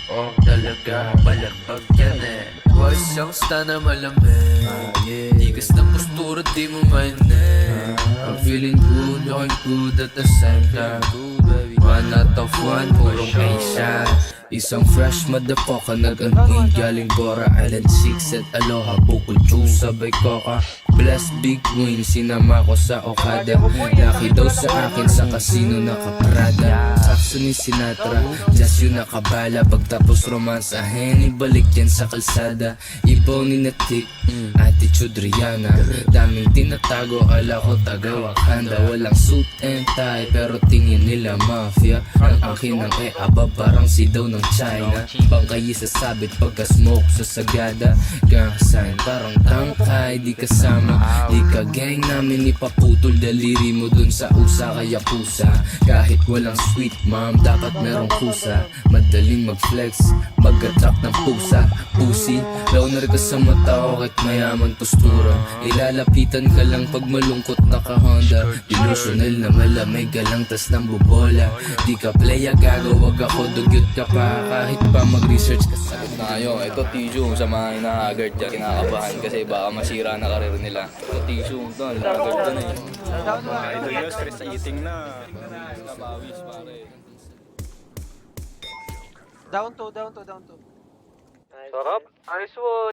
Oh talaga, balagpag yan eh. Boys, songs na malamig. Tigas ng postura, di mo mainit. I'm feeling good, looking good at the same time. 1 out of 1, purong Asia. Isang fresh motherfucker nag-unwind galing Bora Island 6 at Aloha Bukol Juice sabay Coca. Bless big win, sinama ko sa Okada. Laki daw sa akin sa casino nakaprada. Sakso ni Sinatra, just yun nakabala. Pagtapos romansahin, ibalik yan sa kalsada. Ibaw ni Natik, attitude Rihanna. Daming tinatago, ala ko taga Wakanda. Walang suit and tie, pero tingin nila mafia. Ang akin ang aba, parang sidaw ng China. Bangkay sa sabit pagka smoke sa sagada. Gang sign, parang tangkay, di kasama. Di ka gang namin ipaputol daliri mo dun sa usa kaya pusa. Kahit walang sweet mom, dapat merong kusa. Madaling mag-flex, mag-attract ng pusa. Pussy, launar ka sa mata ko kahit mayaman postura. Ilalapitan ka lang pag malungkot naka-Honda. Delusional na malamig ka lang tas nang bubola. Di ka playa gago, wag ako dugyot ka pa. Kahit pa mag-research ka sa Tayo, ito tissue sa mga hinahagard dyan. Kinakabahan kasi baka masira na karir nila. Ito tissue, ito, hinahagard dyan eh. Ito yun, stress eating na. Nabawis pare. Down to. Sarap. Nice one.